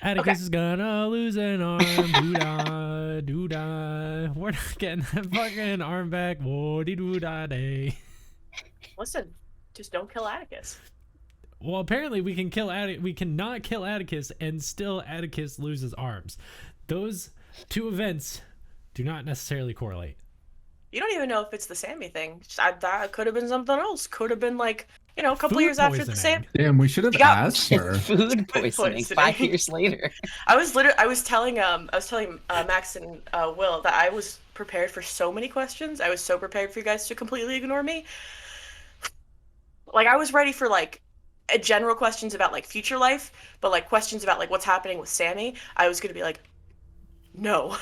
Atticus is gonna lose an arm. Doo-da, doo-da. We're not getting that fucking arm back. Whoa-dee-doo-da day. Listen, just don't kill Atticus. Well, apparently we can kill we cannot kill Atticus and still Atticus loses arms. Those two events do not necessarily correlate. You don't even know if it's the Sammy thing. That could have been something else. Could have been like, a couple Food years after the poisoning. same. Damn, we should have asked her. Food poisoning 5 years later. I was telling Max and Will that I was prepared for so many questions. I was so prepared for you guys to completely ignore me. Like, I was ready for like general questions about like future life, but like questions about like what's happening with Sammy, I was gonna be like, no.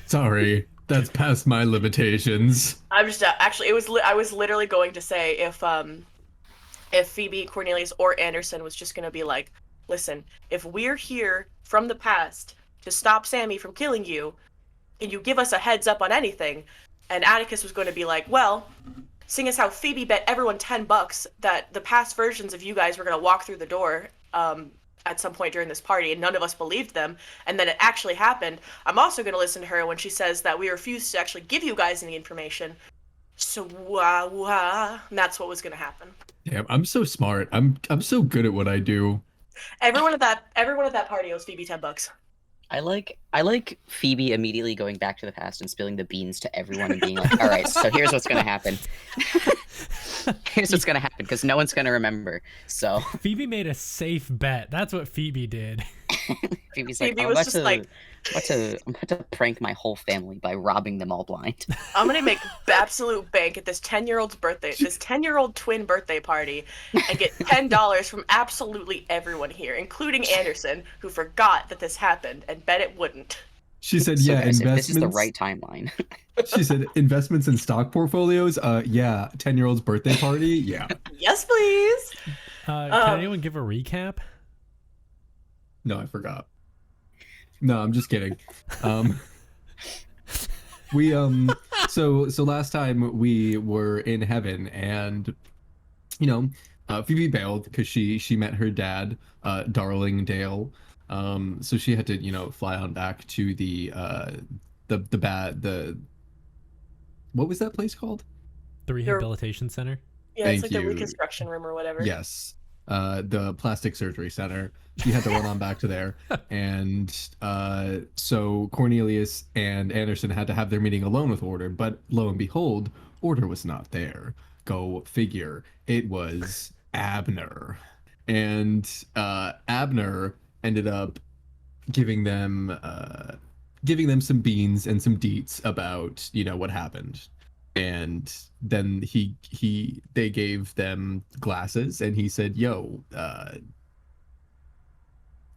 Sorry, that's past my limitations. I'm just actually I was literally going to say if Phoebe, Cornelius, or Anderson was just gonna be like, listen, if we're here from the past to stop Sammy from killing you, can you give us a heads up on anything? And Atticus was going to be like, well, seeing as how Phoebe bet everyone $10 that the past versions of you guys were going to walk through the door at some point during this party, and none of us believed them, and then it actually happened, I'm also going to listen to her when she says that we refused to actually give you guys any information. So, and that's what was going to happen. Damn, I'm so smart. I'm so good at what I do. Everyone at that party owes Phoebe $10. I like Phoebe immediately going back to the past and spilling the beans to everyone and being like, all right, so here's what's going to happen. Here's what's going to happen, because no one's going to remember. So Phoebe made a safe bet. That's what Phoebe did. Phoebe's Phoebe like, was I'm just about to prank my whole family by robbing them all blind. I'm gonna make absolute bank at this 10-year-old twin birthday party, and get $10 from absolutely everyone here, including Anderson, who forgot that this happened and bet it wouldn't. She said, So yeah, guys, if investments. this is the right timeline. She said, investments in stock portfolios? Yeah. 10-year-old's birthday party? Yeah. Yes, please. Can anyone give a recap? No, I forgot. No, I'm just kidding. We so last time we were in heaven, and Phoebe bailed because she met her dad, Darling Dale. So she had to fly on back to the what was that place called? The rehabilitation center? Yeah, it's Thank like the you. reconstruction room or whatever. Yes. The plastic surgery center. She had to run on back to there. And so Cornelius and Anderson had to have their meeting alone with Order, but lo and behold, Order was not there. Go figure. It was Abner. And Abner ended up giving them some beans and some deets about what happened. And then they gave them glasses, and he said, yo,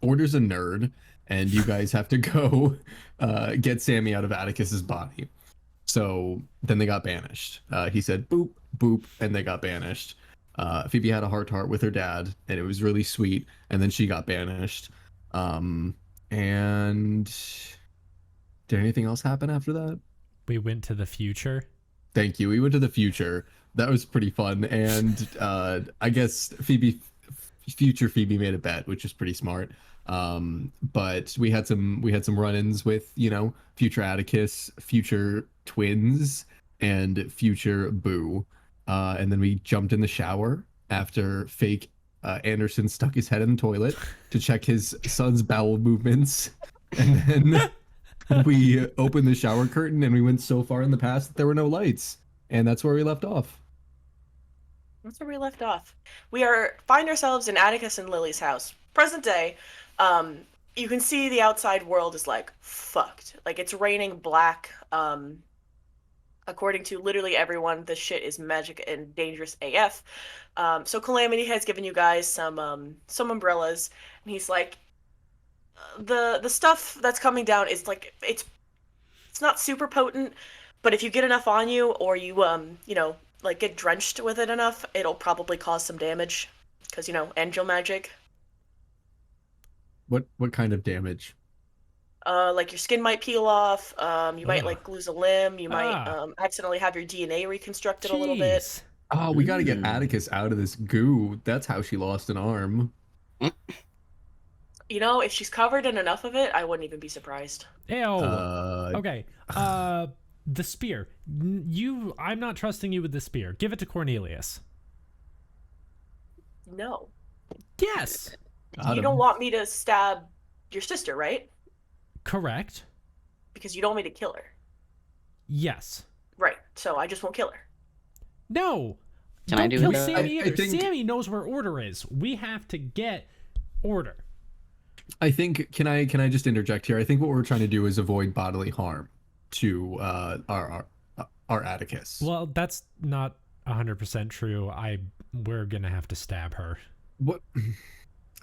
Order's a nerd, and you guys have to go get Sammy out of Atticus's body. So then they got banished. He said boop boop, and they got banished. Phoebe had a heart-to-heart with her dad, and it was really sweet, and then she got banished. And did anything else happen after that? We went to the future. Thank you. We went to the future. That was pretty fun. And I guess future Phoebe made a bet, which is pretty smart. But we had some run-ins with, future Atticus, future twins, and future Boo. And then we jumped in the shower after fake Anderson stuck his head in the toilet to check his son's bowel movements. And then we opened the shower curtain, and we went so far in the past that there were no lights. And that's where we left off. That's where we left off. We find ourselves in Atticus and Lily's house. Present day. You can see the outside world is like fucked. Like, it's raining black. According to literally everyone, this shit is magic and dangerous AF. So Calamity has given you guys some umbrellas, and he's like, the stuff that's coming down is like, it's not super potent, but if you get enough on you, or you like get drenched with it enough, it'll probably cause some damage, because angel magic. What kind of damage? Like your skin might peel off, you might like lose a limb, you might accidentally have your DNA reconstructed a little bit. Jeez. Oh, we gotta get Atticus out of this goo. That's how she lost an arm. You know, if she's covered in enough of it, I wouldn't even be surprised. Ew. Uh, Okay. The spear. I'm not trusting you with the spear. Give it to Cornelius. No. Yes. got You him. don't want me to stab your sister, right? Correct. Because you don't want me to kill her. Yes. Right. So I just won't kill her. No. Can Don't I do kill that? Sammy I either. think- Sammy knows where order is. We have to get order. I think can I just interject here? I think what we're trying to do is avoid bodily harm to our Atticus. Well, that's not 100% true. We're gonna have to stab her. What?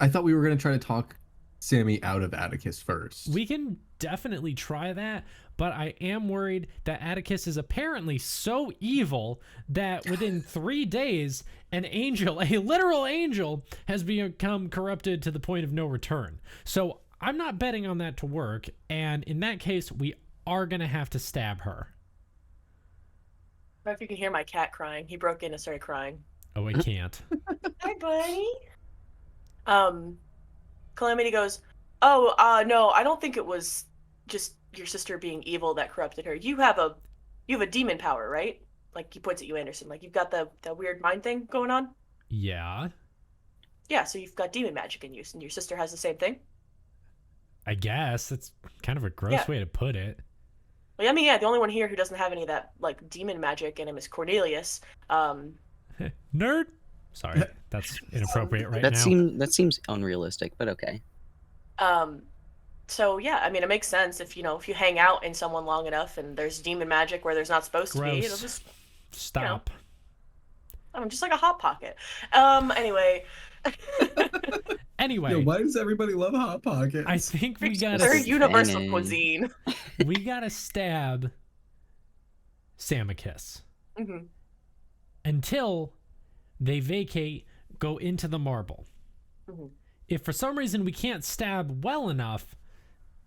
I thought we were gonna try to talk Sammy out of Atticus first. We can definitely try that, but I am worried that Atticus is apparently so evil that within 3 days, an angel, a literal angel, has become corrupted to the point of no return. So I'm not betting on that to work, and in that case, we are gonna have to stab her. I don't know if you can hear my cat crying. He broke in and started crying. Oh, I can't. Hi, buddy. Calamity goes, "Oh, no, I don't think it was just your sister being evil that corrupted her. You have a demon power, right?" Like he points at you, Anderson. Like you've got the weird mind thing going on. Yeah, Yeah, so you've got demon magic in you, and your sister has the same thing. I guess. That's kind of a gross Yeah. way to put it. Well, I mean, yeah, the only one here who doesn't have any of that like demon magic in him is Cornelius. Nerd. Sorry, that's inappropriate right That now. seems unrealistic, but okay. So yeah, I mean, it makes sense if you hang out in someone long enough and there's demon magic where there's not supposed to be. It'll Gross. just, Stop. just like a hot pocket. Anyway. Anyway, Yo, why does everybody love Hot Pockets? I think we They're gotta universal Dang. cuisine. stab Samicus hmm until they vacate, go into the marble. hmm If for some reason we can't stab well enough,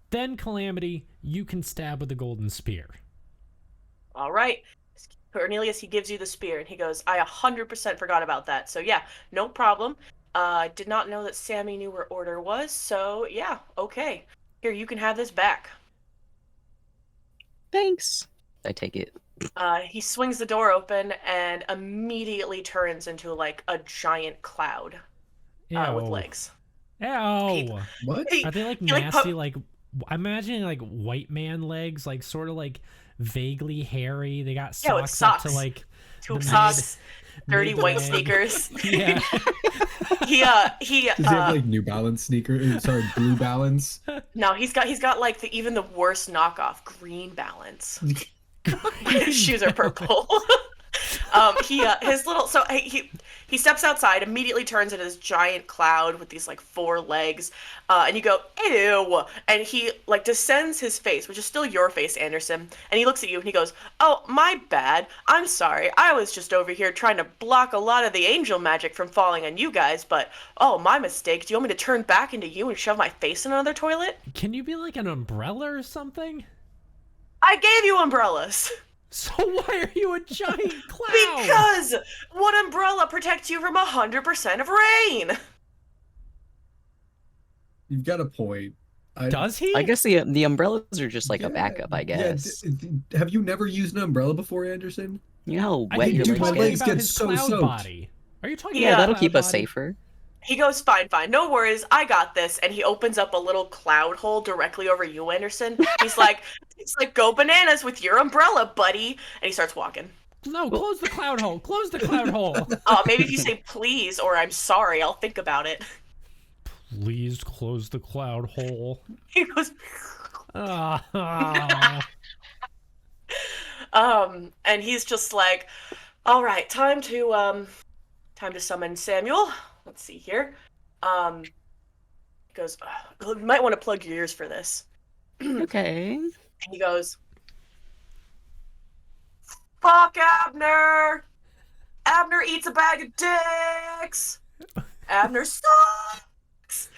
then Calamity, you can stab with the golden spear. All right. Cornelius, he gives you the spear, and he goes, "I 100% forgot about that. So yeah, no problem. I did not know that Sammy knew where order was, so yeah, okay. Here, you can have this back." Thanks. I take it. He swings the door open and immediately turns into like a giant cloud with Ew. legs. Ew. What? He- Are they like he, like, nasty? Like I'm imagining like white man legs, like sort of like vaguely hairy. They got Yeah, with socks up to socks. like Tube the socks, dirty mid- white mid-leg. sneakers. Yeah. He Does he have like New Balance sneakers? Sorry, Blue Balance. no, he's got like even the worst knockoff, Green Balance. His shoes are purple. His little he steps outside, immediately turns into this giant cloud with these like 4 legs, and you go ew, and he like descends his face, which is still your face, Anderson, and he looks at you and he goes, "Oh, my bad. I'm sorry. I was just over here trying to block a lot of the angel magic from falling on you guys, but oh, my mistake. Do you want me to turn back into you and shove my face in another toilet? Can you be like an umbrella or something? I gave you umbrellas." So why are you a giant cloud? Because what umbrella protects you from 100% of rain? You've got a point. Does he? I guess the umbrellas are just like a Yeah, backup, I guess. Have you never used an umbrella before, Anderson? You know how I wet think your you're Dude, my talking legs about get his so cloud soaked. body. Are you talking Yeah, about that'll cloud keep us body? safer. He goes, fine, no worries, I got this. And he opens up a little cloud hole directly over you, Anderson. He's like, go bananas with your umbrella, buddy. And he starts walking. No, close the cloud hole. Close the cloud hole. Maybe if you say please or I'm sorry, I'll think about it. Please close the cloud hole. He goes, Ah. and he's just like, all right, time to summon Samuel. Let's see here. He goes, you might want to plug your ears for this. Okay. And he goes, "Fuck Abner! Abner eats a bag of dicks! Abner sucks!"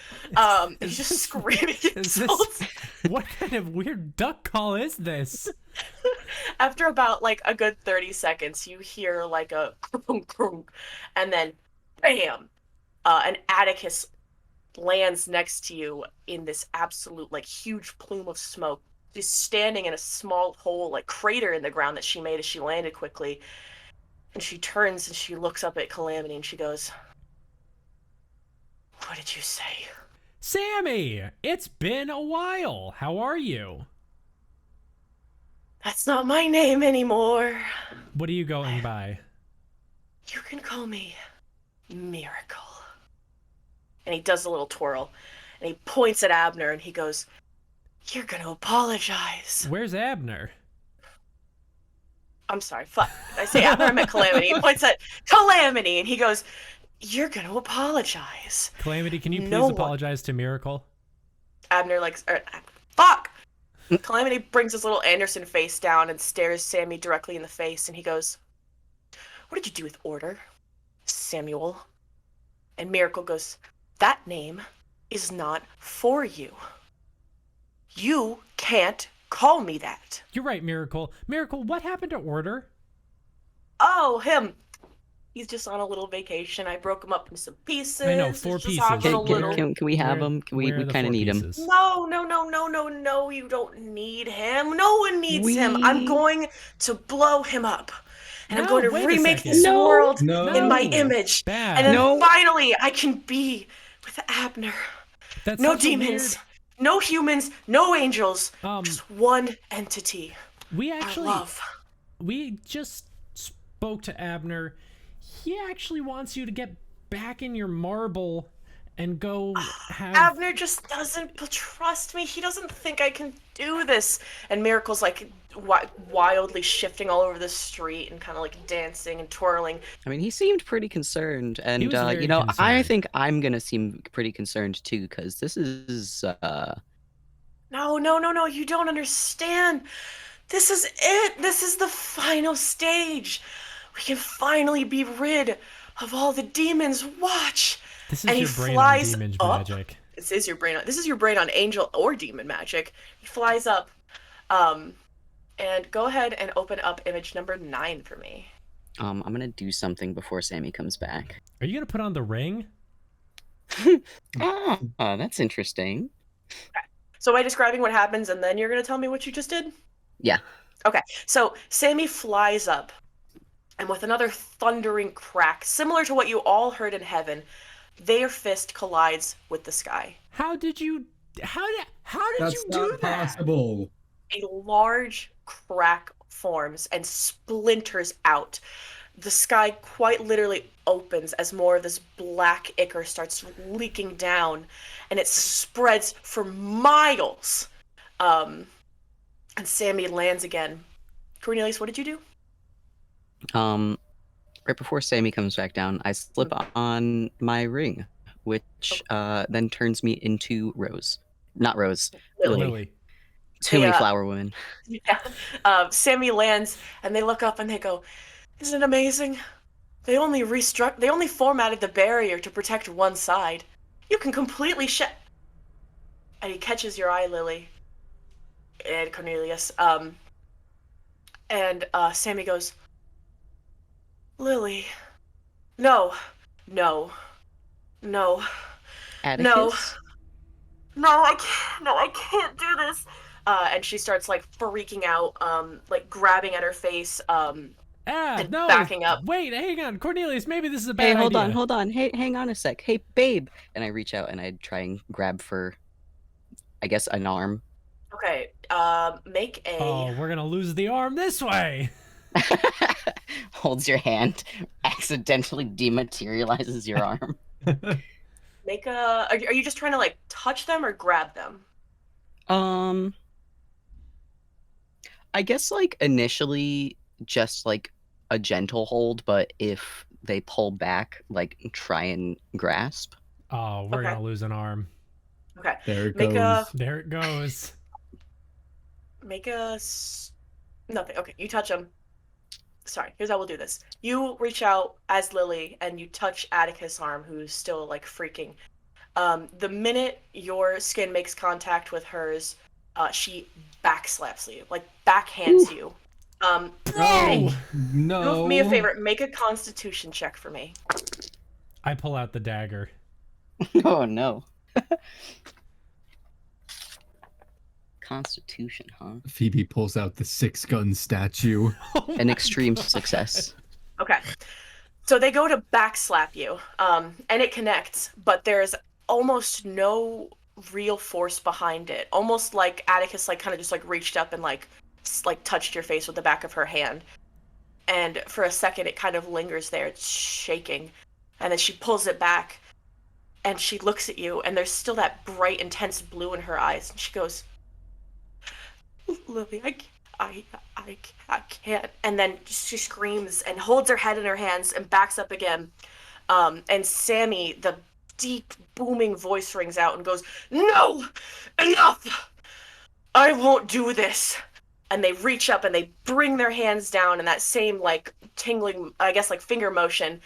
He's just screaming Is insults. this, what kind of weird duck call is this? After about like a good 30 seconds, you hear like a crunk, crunk, and then bam! An Atticus lands next to you in this absolute, like, huge plume of smoke. She's standing in a small hole, like, crater in the ground that she made as she landed quickly. And she turns and she looks up at Calamity and she goes, "What did you say?" Sammy, it's been a while. How are you? "That's not my name anymore. What are you going by? You can call me Miracle." And he does a little twirl. And he points at Abner and he goes, "You're gonna apologize." Where's Abner? I'm sorry, fuck. I say Abner, I meant Calamity. He points at Calamity and he goes, "You're gonna apologize." Calamity, can you please No one- apologize to Miracle? Abner, like, fuck! Calamity brings his little Anderson face down and stares Sammy directly in the face, and he goes, "What did you do with Order, Samuel?" And Miracle goes, "That name is not for you. You can't call me that." You're right, Miracle. Miracle, what happened to Order? "Oh, him. He's just on a little vacation. I broke him up into some pieces. I know, He's 4 just pieces. having a Where- little... Can we have Where- him? We where are the kind of 4 need him. pieces? No, you don't need him. No one needs him. I'm We- going to blow him up. And I'm No, going to wait a remake second. this No. world No. in my image. Bad. And then No. finally I can be with Abner. That's No such a demons, no humans, no angels. weird- Just one entity. we Our actually love. we just spoke to Abner. He actually wants you to get back in your marble and go have Abner just doesn't trust me. He doesn't think I can do this. And Miracle's like wildly shifting all over the street and kind of like dancing and twirling. I mean, he seemed pretty concerned, and was very I concerned. think I'm gonna seem pretty concerned too, because this is No, you don't understand. This is it. This is the final stage. We can finally be rid of all the demons. Watch. This is and he your brain flies on demon up. magic. This is your brain on angel or demon magic. He flies up. And go ahead and open up image number 9 for me. I'm gonna do something before Sammy comes back. Are you gonna put on the ring? Oh, that's interesting. So by describing what happens, and then you're gonna tell me what you just did? Yeah. Okay. So Sammy flies up, and with another thundering crack, similar to what you all heard in heaven, their fist collides with the sky. How did you That's you not do that? possible. A large crack forms and splinters out. The sky quite literally opens as more of this black ichor starts leaking down, and it spreads for miles. And Sammy lands again. Cornelius, what did you do? Right before Sammy comes back down, I slip on my ring, which then turns me into Rose. Not Rose. Lily. Lily. Too many Yeah. flower women. Yeah. Sammy lands, and they look up and they go, "Isn't it amazing? They only formatted the barrier to protect one side. You can completely And he catches your eye, Lily. And Cornelius. And Sammy goes, "Lily. No. Atticus? I can't do this." And she starts like freaking out, like grabbing at her face, and No. backing up. Wait, hang on, Cornelius. Maybe this is a bad Hey, idea. hold on. Hey, hang on a sec. Hey, babe. And I reach out and I try and grab for, I guess, an arm. Okay, make a... Oh, we're gonna lose the arm this way. Holds your hand, accidentally dematerializes your arm. Make a... Are you just trying to, like, touch them or grab them? I guess, like, initially, just, like, a gentle hold, but if they pull back, like, try and grasp. Oh, we're Okay. gonna lose an arm. Okay, There it Make goes. There it goes. make a... Nothing. Okay, you touch them. Sorry, here's how we'll do this. You reach out as Lily, and you touch Atticus' arm, who's still, like, freaking. The minute your skin makes contact with hers, she backslaps you, like, backhands you. Bro! No. Do me a favor, make a constitution check for me. I pull out the dagger. Oh, no. Constitution, huh? Phoebe pulls out the 6-gun statue. An extreme success. Okay. So they go to backslap you, and it connects, but there's almost no real force behind it. Almost like Atticus kind of just reached up and touched your face with the back of her hand. And for a second it kind of lingers there. It's shaking. And then she pulls it back and she looks at you, and there's still that bright, intense blue in her eyes. And she goes, Lily, I can't. And then she screams and holds her head in her hands and backs up again. And Sammy, the deep, booming voice rings out and goes, No! Enough! I won't do this. And they reach up and they bring their hands down in that same, tingling, I guess, finger motion,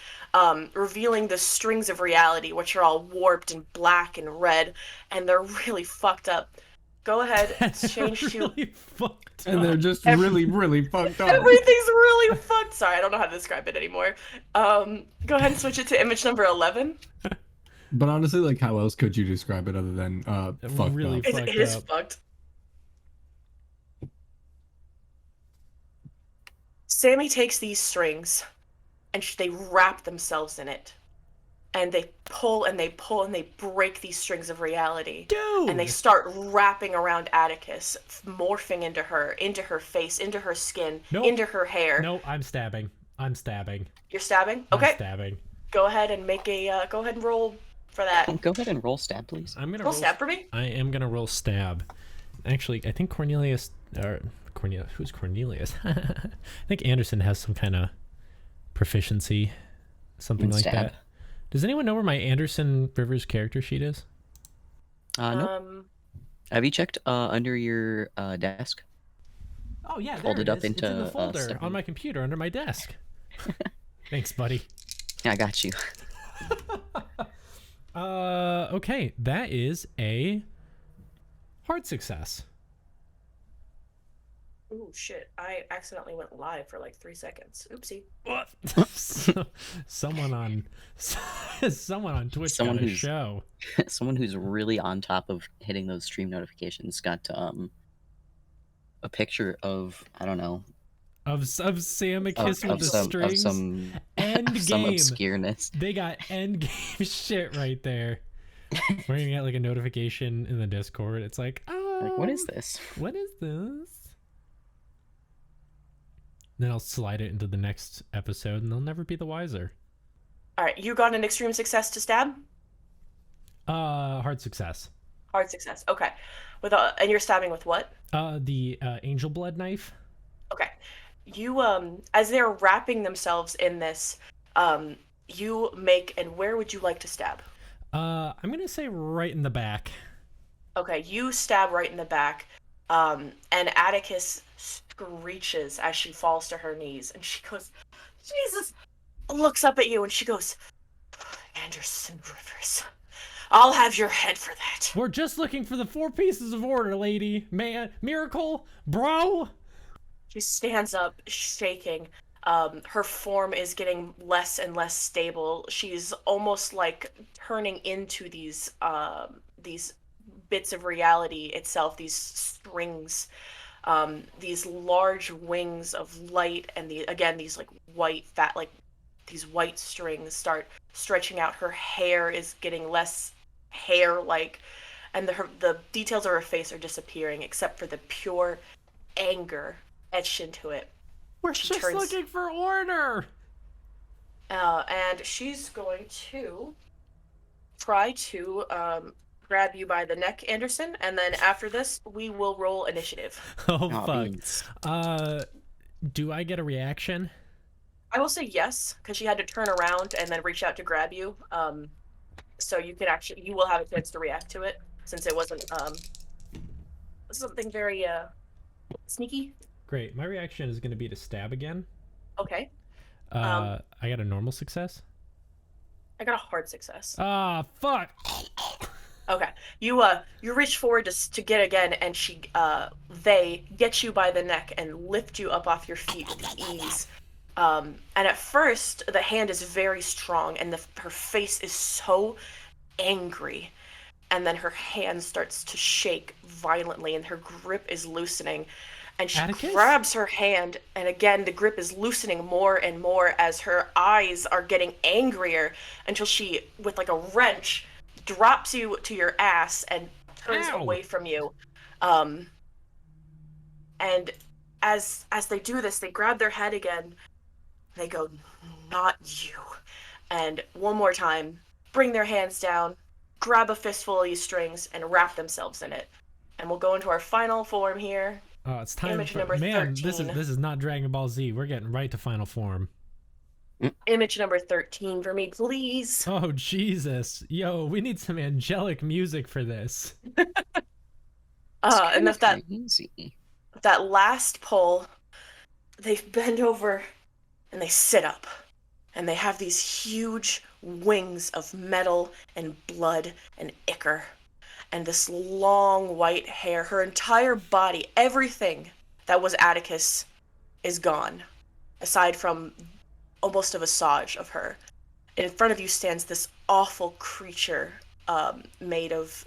revealing the strings of reality, which are all warped and black and red, and they're really fucked up. Go ahead, change really fucked And up. they're just really, really fucked up. Everything's really fucked. Sorry, I don't know how to describe it anymore. Go ahead and switch it to image number 11. But honestly, how else could you describe it other than fucked Really up? fucked It is up. fucked. Sammy takes these strings and they wrap themselves in it. And they pull and they pull and they break these strings of reality. Dude! And they start wrapping around Atticus, morphing into her face, into her skin, Nope. into her hair. No, I'm stabbing. You're stabbing? I'm Okay. stabbing. Go ahead and go ahead and roll for that. Go ahead and roll stab, please. I'm gonna Roll stab for me? I am gonna roll stab. Actually, I think Cornelius. Who's Cornelius? I think Anderson has some kind of proficiency, something In like stab. that. Does anyone know where my Anderson Rivers character sheet is? No. Have you checked under your desk? Oh yeah, there Fold it up is. It's in the into, folder separate. on my computer under my desk. Thanks, buddy. Yeah, I got you. Okay, that is a hard success. Ooh, shit. I accidentally went live for 3 seconds. Oopsie. What? someone on Twitch Someone got a who's- show. Someone who's really on top of hitting those stream notifications got a picture of, I don't know, Of Samicus with of the some strings. End of some game. obscureness. They got end game shit right there. We're gonna get a notification in the Discord. It's What is this? What is this? Then I'll slide it into the next episode, and they'll never be the wiser. All right, you got an extreme success to stab? Hard success. Hard success. Okay. And you're stabbing with what? The angel blood knife. Okay. You as they're wrapping themselves in this, you make, and where would you like to stab? I'm gonna say right in the back. Okay, you stab right in the back. And Atticus screeches as she falls to her knees, and she goes, Jesus, looks up at you, and she goes, Anderson Rivers, I'll have your head for that. We're just looking for the 4 pieces of order, lady. Man, miracle, bro. She stands up, shaking. Her form is getting less and less stable. She's almost turning into these bits of reality itself, these strings, these large wings of light, and these white fat, these white strings start stretching out. Her hair is getting less hair-like, and the details of her face are disappearing except for the pure anger etched into it. We're She just turns- looking for order. And she's going to try to grab you by the neck, Anderson, and then after this, we will roll initiative. Oh Aw, fuck. beans. Do I get a reaction? I will say yes, because she had to turn around and then reach out to grab you. So you will have a chance to react to it, since it wasn't something very sneaky. Great. My reaction is gonna be to stab again. Okay, I got a normal success. I got a hard success. Ah, fuck. Okay, you reach forward to get again, and they get you by the neck and lift you up off your feet with ease. And at first, the hand is very strong, and her face is so angry. and then her hand starts to shake violently and her grip is loosening. And she Atticus? grabs her hand, and again the grip is loosening more and more as her eyes are getting angrier until she, with like a wrench, drops you to your ass and turns Ow. away from you. And as they do this, they grab their head again. They go, "Not you." And one more time, bring their hands down, grab a fistful of these strings, and wrap themselves in it. And we'll go into our final form here. Oh, it's time Image for number man. 13. This is not Dragon Ball Z. We're getting right to final form. Image number 13 for me, please. Oh Jesus, yo, we need some angelic music for this. And if that Crazy. that last pull, they bend over and they sit up. And they have these huge wings of metal and blood and ichor. And this long white hair, her entire body, everything that was Atticus is gone, aside from almost a visage of her. And in front of you stands this awful creature made of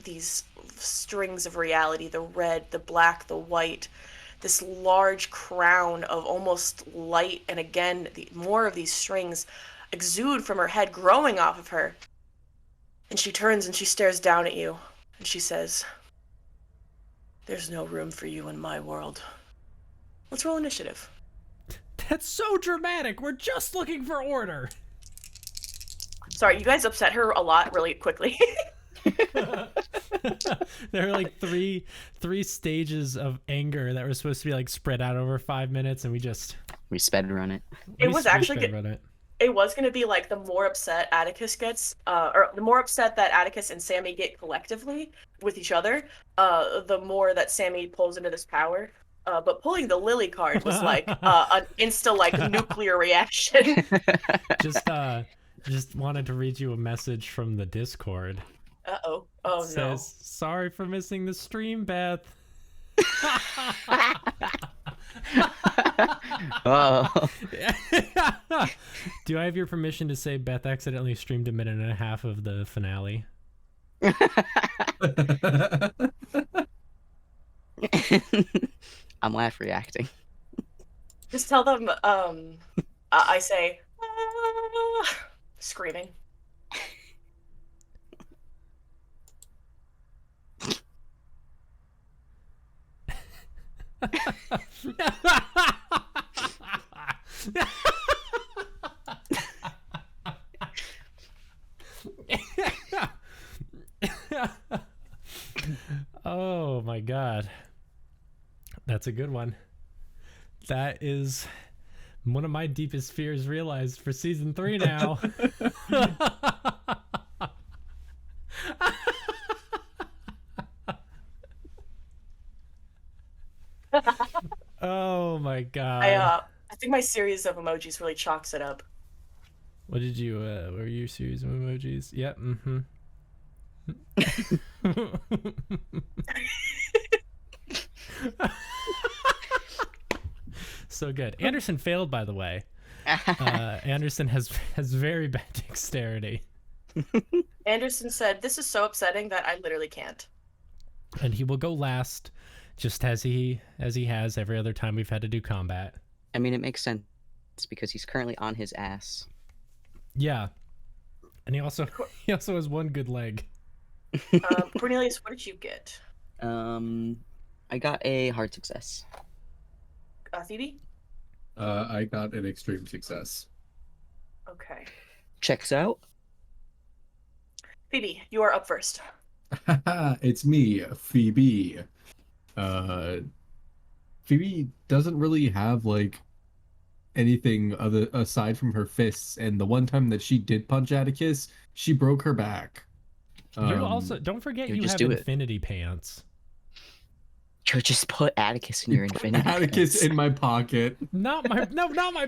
these strings of reality, the red, the black, the white, this large crown of almost light, and again, more of these strings exude from her head, growing off of her. And she turns and she stares down at you, and she says, "There's no room for you in my world. Let's roll initiative." That's so dramatic. We're just looking for order. Sorry, you guys upset her a lot really quickly. There are like three stages of anger that were supposed to be like spread out over 5 minutes, and We sped run it. It was actually about it. It was going to be like the more upset Atticus gets, or the more upset that Atticus and Sammy get collectively with each other, the more that Sammy pulls into this power. But pulling the Lily card was like an insta like nuclear reaction. Just wanted to read you a message from the Discord. Uh-oh. Oh, It says, "Sorry for missing the stream, Beth." Oh. Do I have your permission to say Beth accidentally streamed a minute and a half of the finale? I'm laugh reacting. Just tell them, I say, screaming. Oh my god. That's a good one. That is one of my deepest fears realized for season 3 now. Oh my god. I think my series of emojis really chalks it up. What did you what were your series of emojis? Yep, So good. Anderson failed, by the way. Anderson has very bad dexterity. Anderson said, "This is so upsetting that I literally can't." And he will go last, just as he has every other time we've had to do combat. I mean, it makes sense because he's currently on his ass. Yeah. And he also has one good leg. Cornelius, what did you get? I got a hard success. Phoebe? I got an extreme success. Okay. Checks out. Phoebe, you are up first. It's me, Phoebe. Phoebe doesn't really have like anything other aside from her fists, and the one time that she did punch Atticus, she broke her back. You also don't forget you just have do it. infinity pants. You just put Atticus in your infinity. Atticus pants. in my pocket. Not my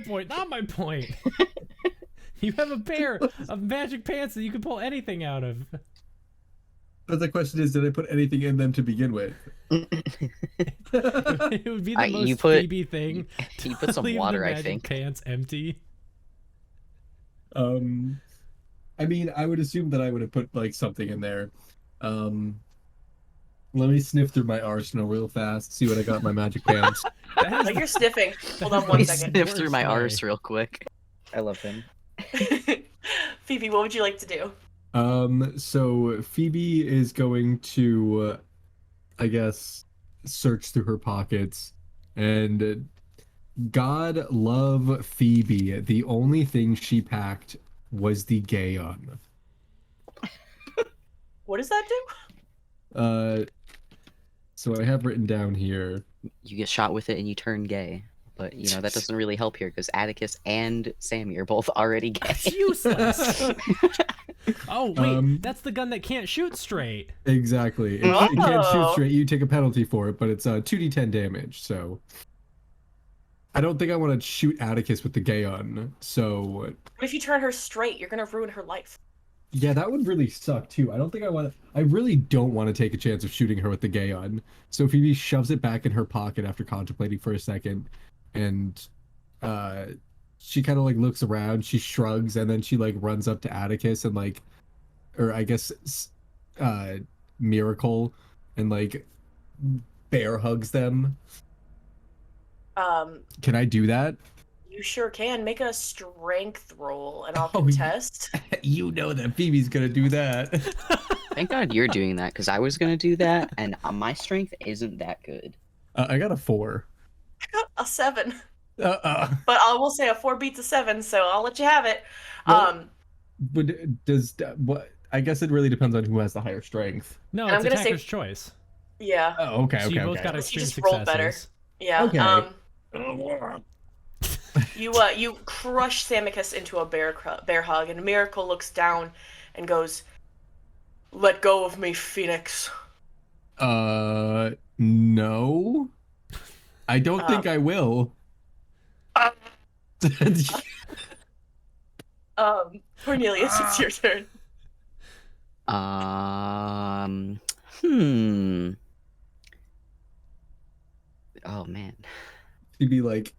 point. Not my point. You have a pair of magic pants that you can pull anything out of. But the question is, did I put anything in them to begin with? It would be the most you put- Phoebe thing. You put some leave the water, I magic think. Pants empty. I mean, I would assume that I would have put like something in there. Let me sniff through my arsenal real fast, see what I got in my magic pants. Oh, you're sniffing. Hold on Let one me second. Sniff through my Worst way. arse real quick. I love him. Phoebe, what would you like to do? So Phoebe is going to, I guess, search through her pockets, and God love Phoebe. The only thing she packed was the Gaon. What does that do? So I have written down here. You get shot with it and you turn gay. But, you know, that doesn't really help here because Atticus and Sammy are both already gay. It's useless. Oh wait, that's the gun that can't shoot straight. Exactly. It can't shoot Oh. straight. You take a penalty for it, but it's 2d10 damage. So I don't think I want to shoot Atticus with the Gaon. So What if you turn her straight? You're gonna ruin her life. yeah, that would really suck too. I don't think I want to. I really don't want to take a chance of shooting her with the Gaon. So Phoebe shoves it back in her pocket after contemplating for a second, and she kind of like looks around. She shrugs, and then she like runs up to Atticus and like, or I guess, Miracle, and like bear hugs them. Can I do that? You sure can. Make a strength roll, and I'll Oh, contest. You know that Phoebe's gonna do that. Thank God you're doing that because I was going to do that and my strength isn't that good. I got a 4. A 7. Uh, But I will say a 4 beats a 7, so I'll let you have it. Well- But does what? I guess it really depends on who has the higher strength. No, And it's I'm gonna say- attacker's choice. Yeah. Oh, okay, So you both got You extreme just rolled better. successes. Yeah. Okay. You crush Samicus into a bear hug, and Miracle looks down and goes, "Let go of me, Phoenix." No. I don't think I will. Cornelius, it's your turn. Hmm. Oh man. He'd be like,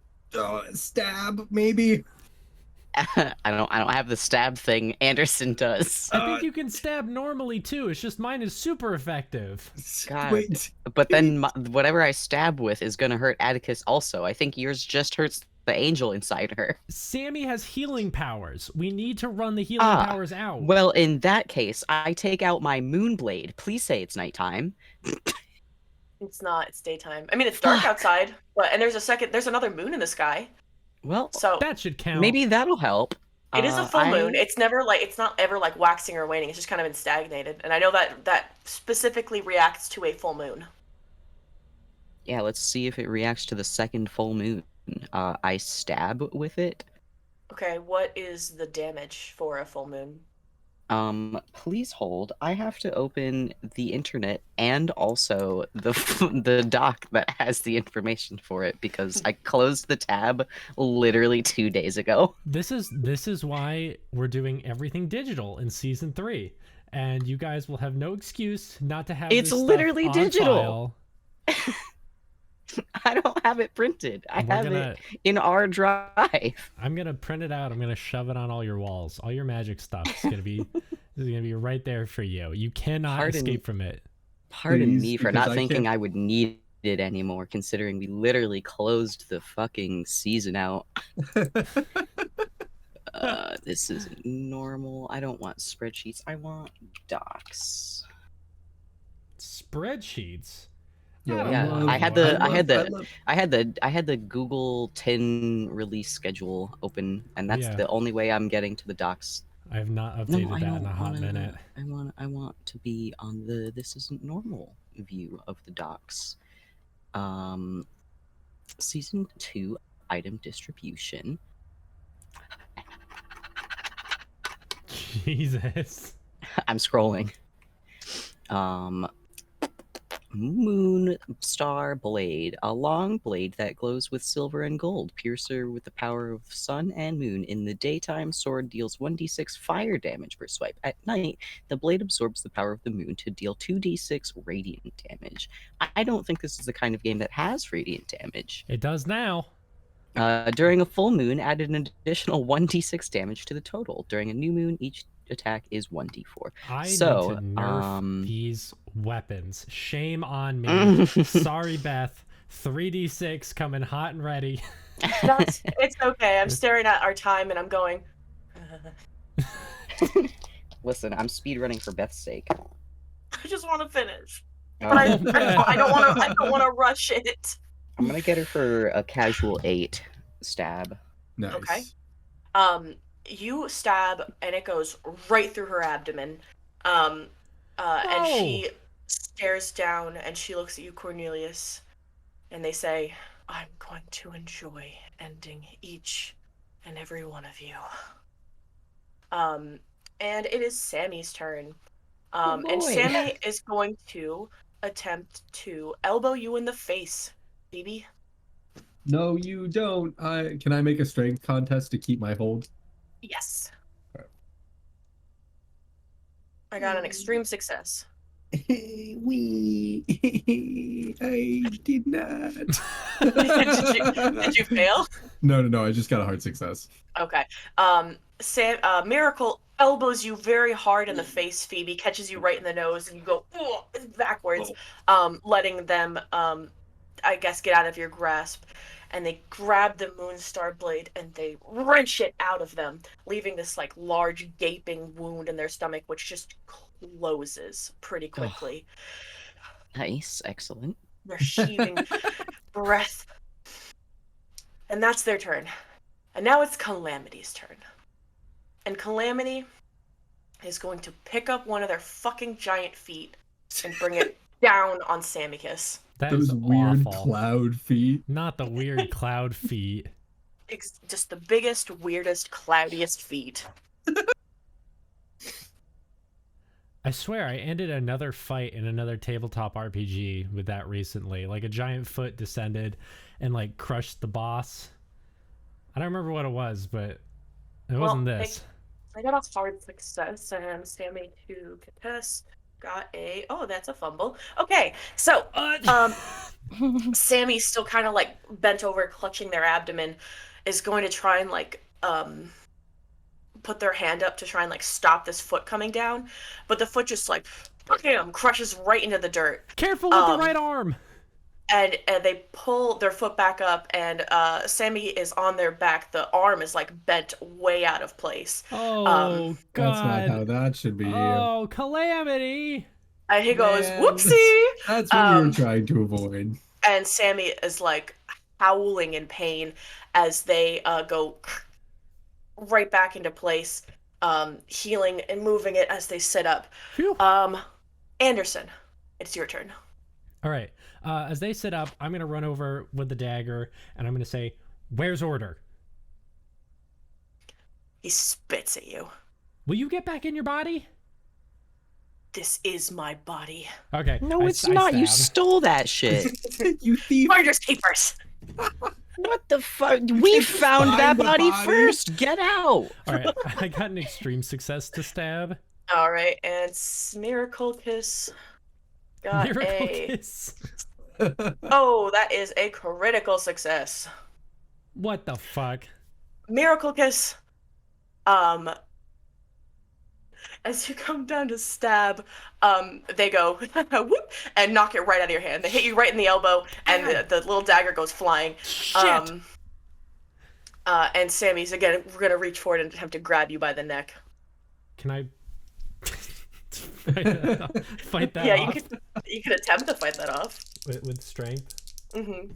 stab, maybe. I don't have the stab thing. Anderson does. I think you can stab normally too. It's just mine is super effective. God. Wait. But then whatever I stab with is gonna hurt Atticus also. I think yours just hurts the angel inside her. Sammy has healing powers. We need to run the healing powers out. Well, in that case, I take out my moonblade. Please say it's nighttime. It's not. It's daytime. I mean, it's dark outside, but there's another moon in the sky. Well, So That should count. maybe that'll help. it is a full moon. It's not ever like waxing or waning. It's just kind of been stagnated. And I know that specifically reacts to a full moon. Yeah, let's see if it reacts to the second full moon. I stab with it. Okay, what is the damage for a full moon? Please hold. I have to open the internet and also the doc that has the information for it because I closed the tab literally 2 days ago. This is why we're doing everything digital in season 3, and you guys will have no excuse not to have. It's this stuff literally on digital. file. I don't have it printed. I We're have gonna- it in our drive. I'm gonna print it out. I'm gonna shove it on all your walls. All your magic stuff is gonna be right there for you. You cannot Pardon- escape from it. Pardon Please, me for because not I thinking can't- I would need it anymore, considering we literally closed the fucking season out. This isn't normal. I don't want spreadsheets. I want docs. Spreadsheets. Yeah, I had the Google 10 release schedule open, and that's Yeah. the only way I'm getting to the docs. I have not No, updated I that don't in a hot wanna, minute. I want to be on the this isn't normal view of the docs. Season 2 item distribution. Jesus. I'm scrolling. Moon Star Blade, a long blade that glows with silver and gold, piercer with the power of sun and moon. In the daytime, sword deals 1d6 fire damage per swipe. At night, the blade absorbs the power of the moon to deal 2d6 radiant damage. I don't think this is the kind of game that has radiant damage. It does now. During a full moon, added an additional 1d6 damage to the total. During a new moon, each attack is 1d4. I So, need to nerf these weapons. Shame on me. Sorry, Beth. 3d6 coming hot and ready. It's okay. I'm staring at our time and I'm going. Listen, I'm speedrunning for Beth's sake. I just want to finish, Oh, but I don't want to. I don't want to rush it. I'm gonna get her for a casual 8 stab. Nice. Okay. You stab and it goes right through her abdomen. And she stares down and she looks at you, Cornelius, and they say, "I'm going to enjoy ending each and every one of you." And it is Sammy's turn. And boy. Sammy is going to attempt to elbow you in the face, Phoebe. No, you don't. Can I make a strength contest to keep my hold? Yes. Okay. I got an extreme success. I did not. Did you fail? No. I just got a hard success. Okay. Miracle elbows you very hard in the face, Phoebe, catches you right in the nose, and you go backwards, letting them, I guess, get out of your grasp. And they grab the Moonstar blade and they wrench it out of them, leaving this like large gaping wound in their stomach, which just closes pretty quickly. Nice, excellent. They're sheathing breath. And that's their turn. And now it's Calamity's turn. And Calamity is going to pick up one of their fucking giant feet and bring it down on Samicus. That Those is weird awful. cloud feet. Not the weird cloud feet. Just the biggest, weirdest, cloudiest feet. I swear I ended another fight in another tabletop RPG with that recently. Like a giant foot descended and like crushed the boss. I don't remember what it was, but it wasn't this. I got a hard success, and Sammy to contest got a... Oh, that's a fumble. Okay, so Sammy, still kind of like bent over, clutching their abdomen, is going to try and like put their hand up to try and like stop this foot coming down, but the foot just like crushes right into the dirt. Careful with the right arm. And they pull their foot back up, and Sammy is on their back. The arm is like bent way out of place. Oh, God. That's not how that should be. Oh, Calamity. And he goes, Man, whoopsie! That's what we were trying to avoid. And Sammy is like howling in pain as they go right back into place, healing and moving it as they sit up. Phew. Anderson, it's your turn. All right. As they sit up, I'm going to run over with the dagger, and I'm going to say, "Where's order?" He spits at you. Will you get back in your body? This is my body. Okay. No, it's not. You stab. stole that shit. You thief. Finders keepers. What the fuck? We found that the body body. first. Get out. All right. I got an extreme success to stab. All right, and Miracle Kiss got Miracle a... kiss. Oh, that is a critical success. What the fuck? Miracle Kiss, as you come down to stab, they go whoop, and knock it right out of your hand. They hit you right in the elbow, and the little dagger goes flying. Shit. And Sammy's again, we're gonna reach forward and attempt to grab you by the neck. Can I fight that Yeah, off? you could attempt to fight that off. With strength. Mm-hmm.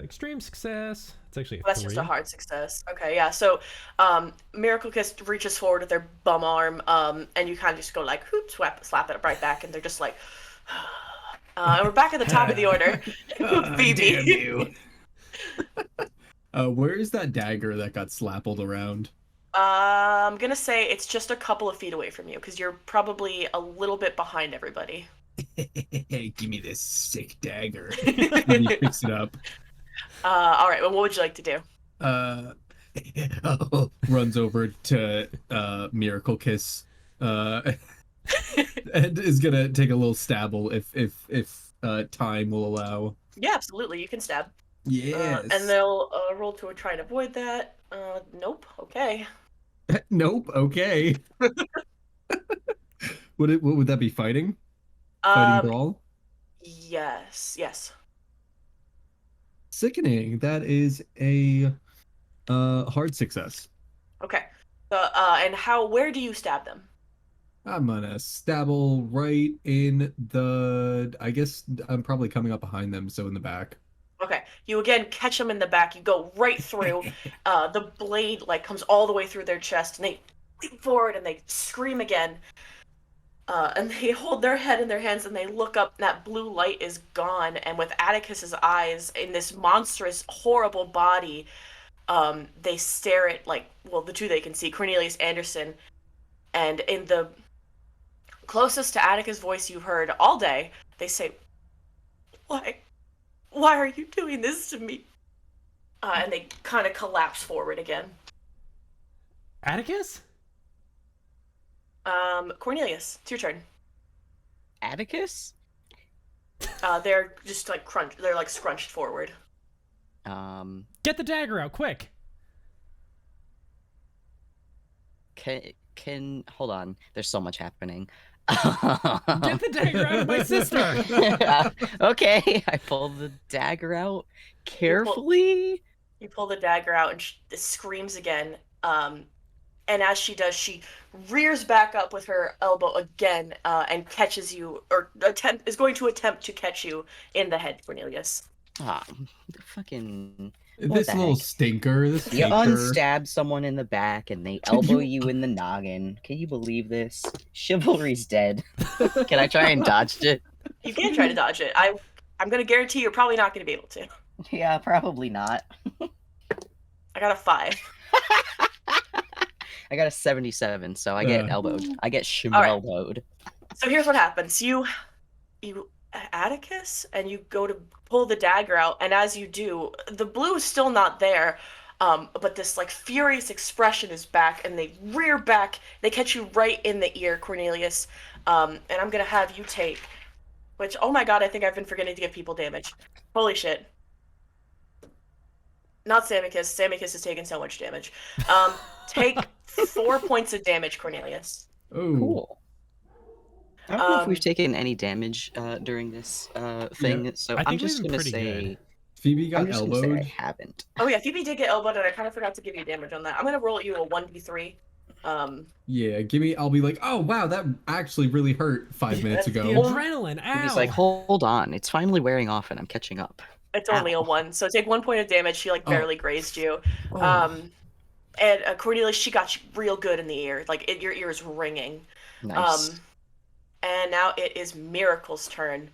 Extreme success. It's actually a That's 3. just a hard success. Okay, yeah. So, Miracle Kiss reaches forward with their bum arm, and you kind of just go like, whoop, slap it right back, and they're just like, and we're back at the top of the order. Phoebe. Damn you. Where is that dagger that got slappled around? I'm gonna say it's just a couple of feet away from you, because you're probably a little bit behind everybody. Hey, give me this sick dagger. And he picks it up. All right. Well, what would you like to do? Runs over to Miracle Kiss, and is gonna take a little stabble if time will allow. Yeah, absolutely. You can stab. Yes. And they'll roll to try and avoid that. Nope. Okay. Nope. Okay. What would that be? Fighting? Fighting Um, brawl? yes. Sickening. That is a hard success. Okay. And where do you stab them? I'm gonna stabble right in the. I guess I'm probably coming up behind them, so in the back. Okay. You again catch them in the back. You go right through. The blade like comes all the way through their chest, and they leap forward and they scream again. And they hold their head in their hands and they look up, and that blue light is gone. And with Atticus's eyes in this monstrous, horrible body, they stare at the two they can see, Cornelius Anderson, and in the closest to Atticus' voice you've heard all day, they say, "Why? Why are you doing this to me?" And they kind of collapse forward again. Atticus? Cornelius, it's your turn. Atticus? They're just like they're like scrunched forward. Get the dagger out, quick. Can hold on. There's so much happening. Get the dagger out of my sister. Okay, I pull the dagger out carefully. You pull the dagger out and she screams again. And as she does, she rears back up with her elbow again and catches you, or is going to attempt to catch you in the head, Cornelius. Ah, fucking. This the little heck? stinker. This You stinker. unstab someone in the back and they elbow you in the noggin. Can you believe this? Chivalry's dead. Can I try and dodge it? You can try to dodge it. I'm going to guarantee you're probably not going to be able to. Yeah, probably not. I got a 5. I got a 77, so I get elbowed. I get right. elbowed. So here's what happens. You Atticus, and you go to pull the dagger out, and as you do, the blue is still not there, but this like furious expression is back, and they rear back. They catch you right in the ear, Cornelius, and I'm gonna have you take, which, oh my god, I think I've been forgetting to give people damage. Holy shit. Not Samicus. Samicus has taken so much damage. Take 4 points of damage, Cornelius. Oh. Cool. I don't know if we've taken any damage during this thing, so I think I'm just we've been gonna pretty say good. Phoebe got I'm just gonna say elbowed. I haven't. Oh yeah, Phoebe did get elbowed, and I kind of forgot to give you damage on that. I'm gonna roll at you a 1d3. Yeah, I'll be like, oh wow, that actually really hurt 5 minutes The ago. adrenaline. Ow. He's like, hold on, it's finally wearing off and I'm catching up. It's only a 1, so take 1 point of damage. She like barely grazed you. Oh. And Cornelius, she got you real good in the ear. Like your ear is ringing. Nice. And now it is Miracle's turn,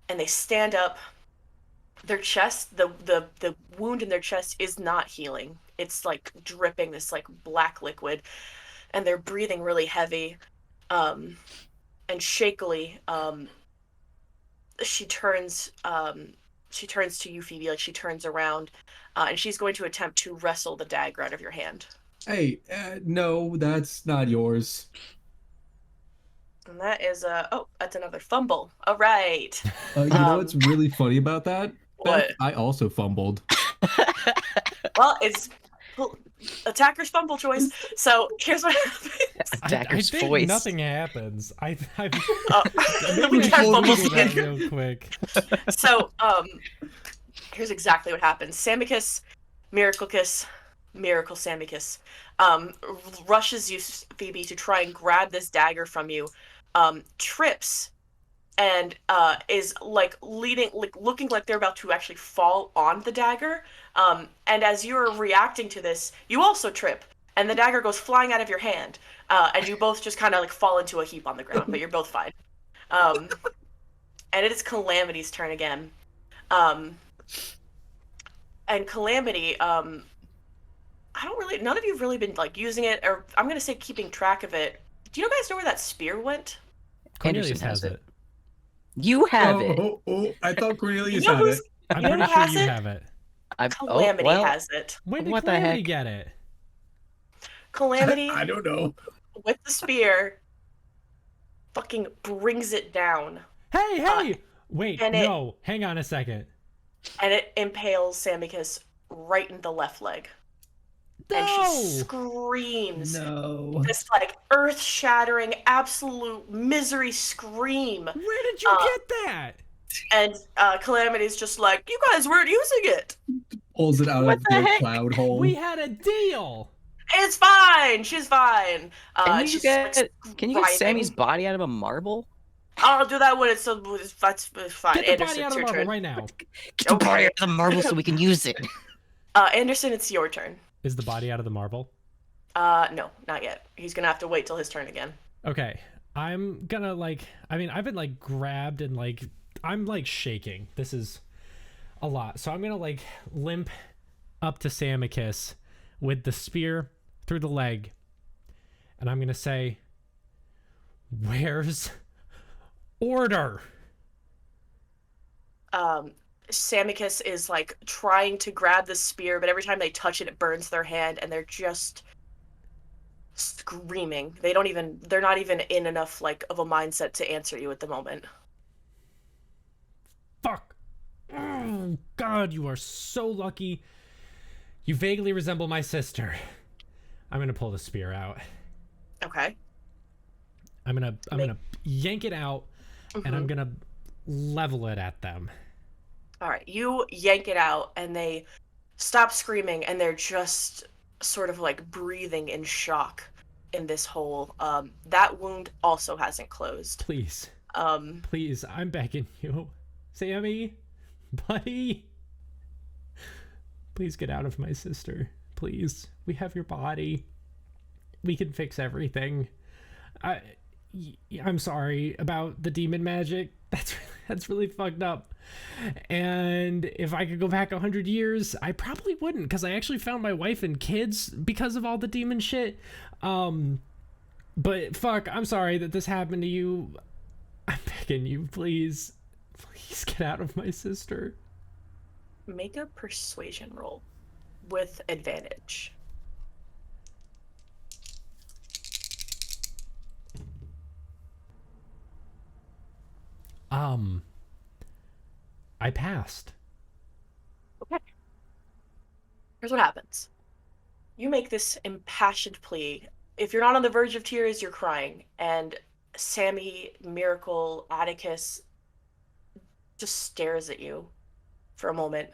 and they stand up. Their chest, the wound in their chest is not healing. It's like dripping this like black liquid, and they're breathing really heavy, and shakily. She turns to you, Phoebe. Like she turns around, and she's going to attempt to wrestle the dagger out of your hand. Hey, no, that's not yours. And that is that's another fumble. All right. You know what's really funny about that? What? Beth, I also fumbled. Well, it's attacker's fumble choice. So here's what happens. I Attacker's think voice. nothing happens. Maybe We I got can fumbles Google that again. real quick. So here's exactly what happens. Samicus, Miraclecus, Miracle Samicus, rushes you, Phoebe, to try and grab this dagger from you, trips, and is like looking like they're about to actually fall on the dagger. And as you're reacting to this, you also trip, and the dagger goes flying out of your hand, and you both just kind of like fall into a heap on the ground, but you're both fine. And it is Calamity's turn again. And Calamity, none of you have really been like using it, or I'm gonna say keeping track of it. Do you guys know where that spear went? Cornelius Anderson has has it. You have it. Oh, I thought Cornelius You know had who's- it. I'm You know pretty who sure has you it? have it. Calamity has it. When did What the Calamity heck? get it? Calamity I don't know. with the spear fucking brings it down, Hey! Wait, and no. Hang on a second. and it impales Samicus right in the left leg. and she No! screams No. this like earth-shattering, absolute misery scream. Where did you get that? And Calamity's just like, you guys weren't using it. Pulls it out What of the the heck? cloud hole. We had a deal. It's fine. She's fine. Can you she's get writhing. Sammy's body out of a marble? I'll do that when it's that's fine. Get the Anderson, body out it's of the your marble turn. right now. Get the body out of the marble so we can use it. Anderson, it's your turn. Is the body out of the marble? No, not yet. He's gonna have to wait till his turn again. Okay. I'm gonna I've been like grabbed and like I'm like shaking. This is a lot. So I'm gonna like limp up to Samicus with the spear through the leg. And I'm gonna say, where's order? Samicus is like trying to grab the spear, but every time they touch it, it burns their hand, and they're just screaming. They're not even in enough like of a mindset to answer you at the moment. Fuck. Oh, God, you are so lucky. You vaguely resemble my sister. I'm gonna pull the spear out. Okay. I'm gonna yank it out, and I'm Mhm. gonna level it at them. All right, you yank it out, and they stop screaming, and they're just sort of like breathing in shock in this hole. That wound also hasn't closed. Please, Um, please, I'm begging you, Sammy, buddy. Please get out of my sister. Please, we have your body. We can fix everything. I'm sorry about the demon magic. That's really fucked up. And if I could go back 100 years, I probably wouldn't, because I actually found my wife and kids because of all the demon shit. But fuck, I'm sorry that this happened to you. I'm begging you, please get out of my sister. make a persuasion roll with advantage. I passed. Okay. Here's what happens. You make this impassioned plea. If you're not on the verge of tears, you're crying. And Sammy, Miracle, Atticus just stares at you for a moment.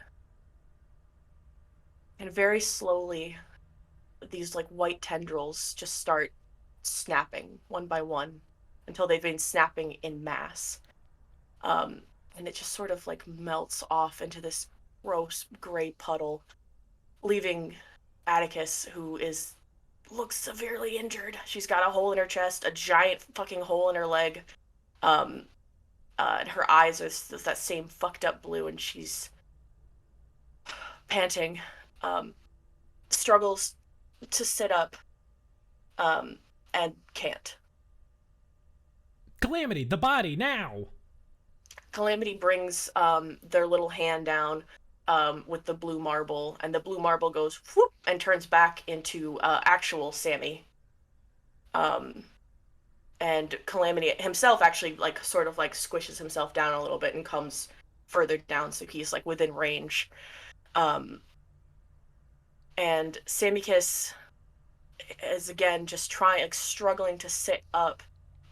And very slowly, these like white tendrils just start snapping one by one until they've been snapping in mass. And it just sort of like melts off into this gross gray puddle, leaving Atticus, who looks severely injured. She's got a hole in her chest, a giant fucking hole in her leg. And her eyes are that same fucked up blue, and she's panting. Struggles to sit up, and can't. Calamity, the body, now! Calamity brings their little hand down with the blue marble, and the blue marble goes whoop and turns back into actual Sammy. And Calamity himself actually like sort of like squishes himself down a little bit and comes further down, so he's like within range. And Samicus is again just struggling to sit up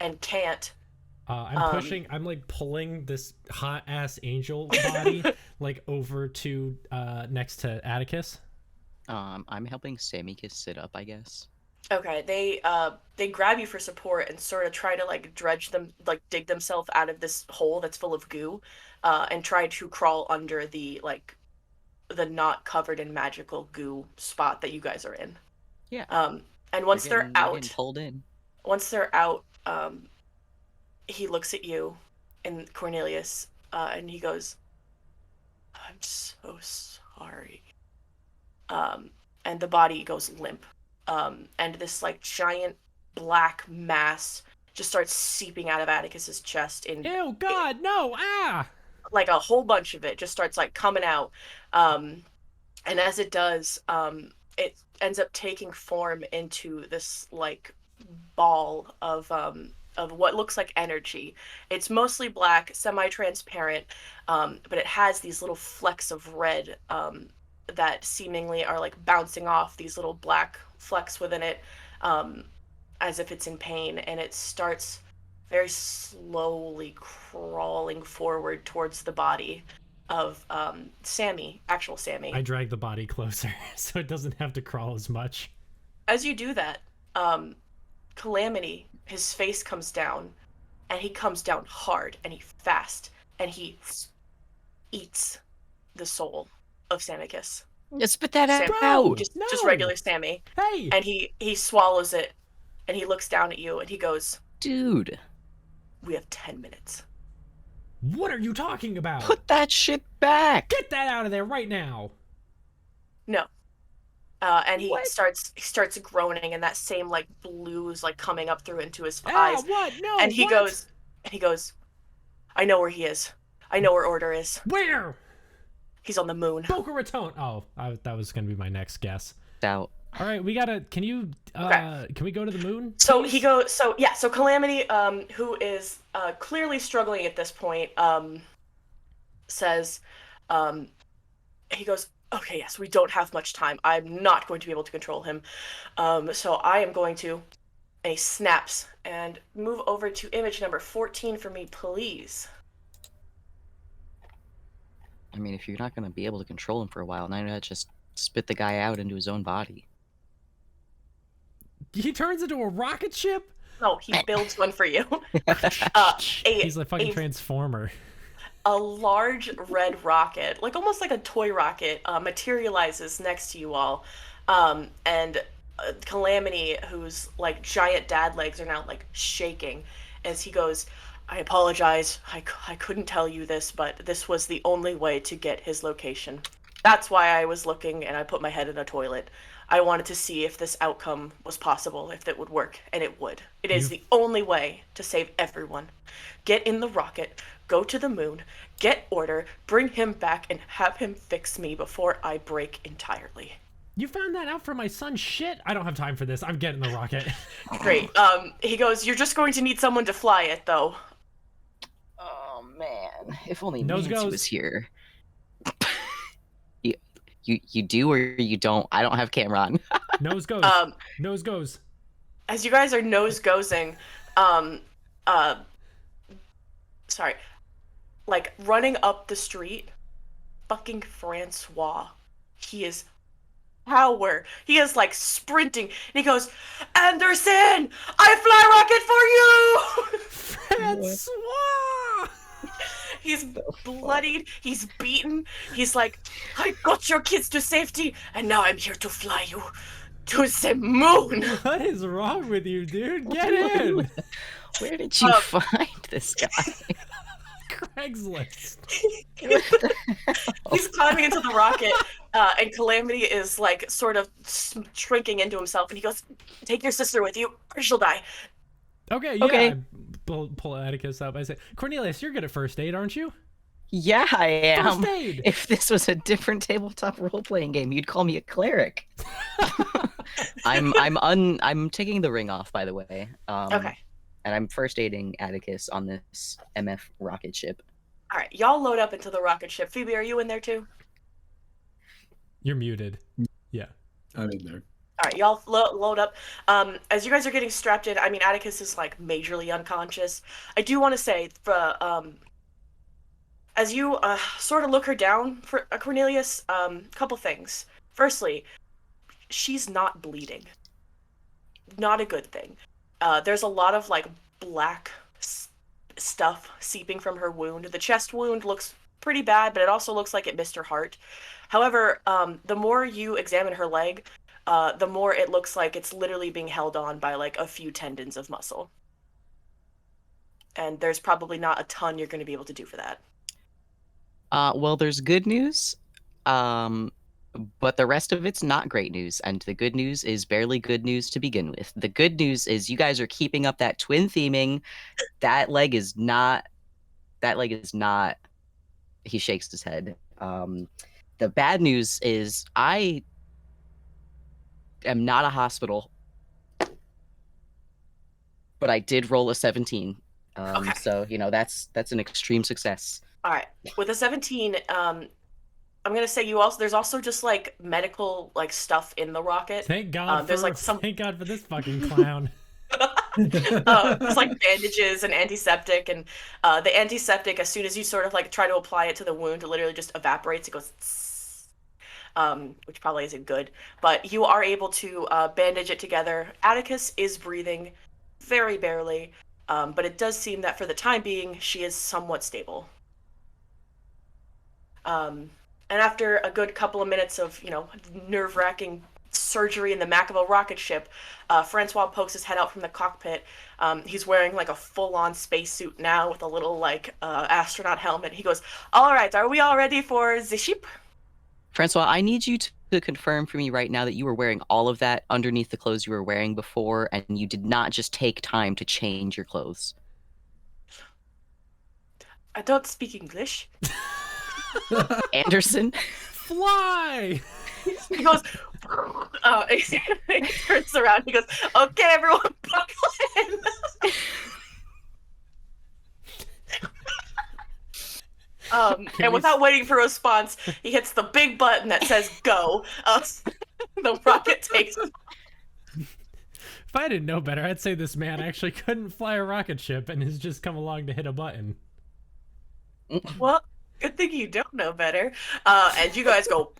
and can't. I'm like pulling this hot ass angel body like over to next to Atticus. I'm helping Samicus sit up, I guess. Okay, they grab you for support and sort of try to like dig themselves out of this hole that's full of goo, and try to crawl under the not covered in magical goo spot that you guys are in. Yeah. And once they're out, pulled in. Once they're out, he looks at you and Cornelius, and he goes, "I'm so sorry." And the body goes limp. And this like giant black mass just starts seeping out of Atticus's chest Ew, God, no, ah! Like a whole bunch of it just starts like coming out. And as it does, it ends up taking form into this like ball of what looks like energy. It's mostly black, semi-transparent, but it has these little flecks of red that seemingly are like bouncing off these little black flecks within it, as if it's in pain, and it starts very slowly crawling forward towards the body of Sammy, actual Sammy. I drag the body closer so it doesn't have to crawl as much. As you do that, Calamity, his face comes down, and he comes down hard, and he fast, and he eats the soul of Samicus. Spit that Sam- out. Just No. regular Sammy. Hey! And he swallows it, and he looks down at you, and he goes, Dude, "We have 10 minutes." What are you talking about? put that shit back. Get that out of there right now! No. And he What? starts groaning, and that same like blues like coming up through into his Ah, eyes. what? No, And he what? goes, "I know where he is. I know where Order is. Where? He's on the moon." Boca Raton. Oh, that was gonna be my next guess. Out. All right, we gotta. Can you? Okay. Can we go to the moon? So please? he goes. So Calamity, who is clearly struggling at this point, says, he goes, "Okay, yes, we don't have much time. I'm not going to be able to control him. So I am going to," and he snaps, and move over to image number 14 for me, please. I mean, if you're not going to be able to control him for a while, now you gotta just spit the guy out into his own body. He turns into a rocket ship. No, he builds one for you. a, He's like fucking a- transformer. a large red rocket, like almost like a toy rocket, materializes next to you all, and Calamity, whose like giant dad legs are now like shaking, as he goes, "I apologize. I couldn't tell you this, but this was the only way to get his location. That's why I was looking, and I put my head in a toilet. I wanted to see if this outcome was possible, if it would work, and it would. It is the only way to save everyone. Get in the rocket, go to the moon, get Order, bring him back, and have him fix me before I break entirely." You found that out for my son? Shit! I don't have time for this. I'm getting the rocket. Great. He goes, "You're just going to need someone to fly it, though." Oh man, if only Nose Nancy goes. was here. You do or you don't. I don't have camera on. Nose goes. Nose goes. As you guys are nose gozing, sorry, like running up the street, fucking Francois, he is power. He is like sprinting, and he goes, "Anderson, I fly rocket for you!" Francois! He's bloodied, he's beaten, he's like, "I got your kids to safety, and now I'm here to fly you to the moon." What is wrong with you, dude? Get in! Where did you find this guy? Craigslist. He's climbing into the rocket, and Calamity is like sort of shrinking into himself, and he goes, "Take your sister with you, or she'll die." Okay, yeah. Okay. I pull Atticus up. I say, Cornelius, you're good at first aid, aren't you? Yeah, I am. First aid. If this was a different tabletop role-playing game, you'd call me a cleric. I'm taking the ring off, by the way. Okay. And I'm first aiding Atticus on this MF rocket ship. All right, y'all load up into the rocket ship. Phoebe, are you in there too? You're muted. Yeah. I'm in there. All right, y'all load up. As you guys are getting strapped in, I mean, Atticus is like majorly unconscious. I do want to say, as you sort of look her down, for Cornelius, couple things. Firstly, she's not bleeding. Not a good thing. There's a lot of like black stuff seeping from her wound. The chest wound looks pretty bad, but it also looks like it missed her heart. However, the more you examine her leg, the more it looks like it's literally being held on by like a few tendons of muscle. And there's probably not a ton you're going to be able to do for that. Well, there's good news, but the rest of it's not great news. And the good news is barely good news to begin with. The good news is you guys are keeping up that twin theming. That leg is not. He shakes his head. The bad news is I am not a hospital, but I did roll a 17. Okay. So that's an extreme success. All right. With a 17, I'm gonna say there's also just like medical like stuff in the rocket. Thank God There's like some thank God for this fucking clown. there's like bandages and antiseptic, and the antiseptic, as soon as you sort of like try to apply it to the wound, it literally just evaporates. It goes tss, which probably isn't good, but you are able to bandage it together. Atticus is breathing very barely, but it does seem that for the time being she is somewhat stable. And after a good couple of minutes of, nerve-wracking surgery in the back of a rocket ship, Francois pokes his head out from the cockpit. He's wearing like a full-on spacesuit now with a little like astronaut helmet. He goes, "All right, are we all ready for the ship?" Francois, I need you to confirm for me right now that you were wearing all of that underneath the clothes you were wearing before, and you did not just take time to change your clothes. I don't speak English. Anderson? Fly! He goes, he turns around. He goes, "Okay, everyone, buckle in." And without waiting for a response, he hits the big button that says "go." The rocket takes. If I didn't know better, I'd say this man actually couldn't fly a rocket ship and has just come along to hit a button. Well, good thing you don't know better. And you guys go.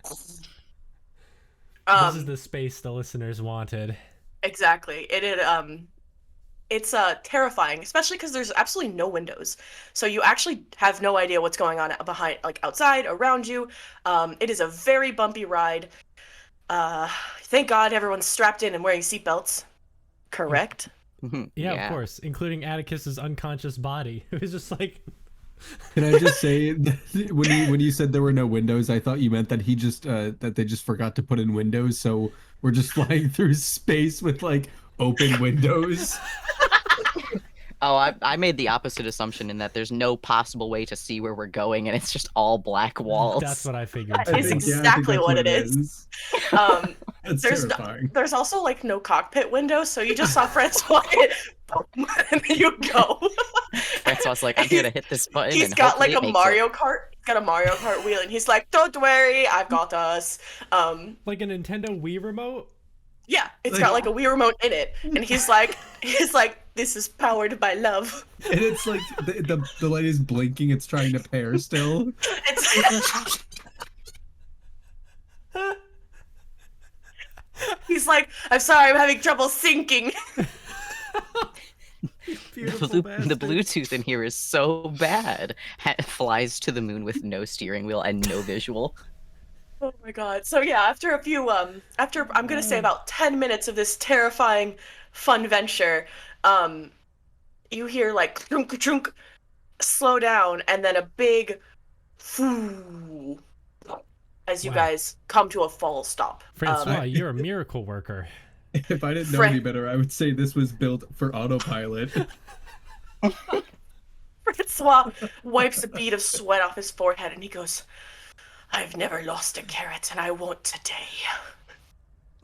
This is the space the listeners wanted. Exactly. It's terrifying, especially because there's absolutely no windows, so you actually have no idea what's going on behind, like outside, around you. It is a very bumpy ride. Thank God everyone's strapped in and wearing seatbelts. Correct? Yeah, of course, including Atticus's unconscious body. It was just like. Can I just say, when you said there were no windows, I thought you meant that that they just forgot to put in windows, so we're just flying through space with like open windows. Oh, I made the opposite assumption in that there's no possible way to see where we're going, and it's just all black walls. That's what I figured. That is exactly what it is. That's terrifying. There's also like no cockpit window, so you just saw Francois hit, boom, and then you go. Francois' like, I'm here to hit this button. He's and got like a hopefully it makes Mario it. Kart. He's got a Mario Kart wheel, and he's like, "Don't worry, I've got us." Like a Nintendo Wii remote? Yeah, it's got like a Wii remote in it, and he's like, "This is powered by love." And it's like the light is blinking. It's trying to pair still. It's he's like, "I'm sorry, I'm having trouble syncing." The Bluetooth in here is so bad. Flies to the moon with no steering wheel and no visual. Oh my god. So yeah, after a few after I'm gonna say about 10 minutes of this terrifying fun venture, you hear like trunk trunk slow down, and then a big foo as you Wow. guys come to a full stop. Francois, you're a miracle worker. If I didn't know any better, I would say this was built for autopilot. Francois wipes a bead of sweat off his forehead and he goes, "I've never lost a carrot, and I won't today."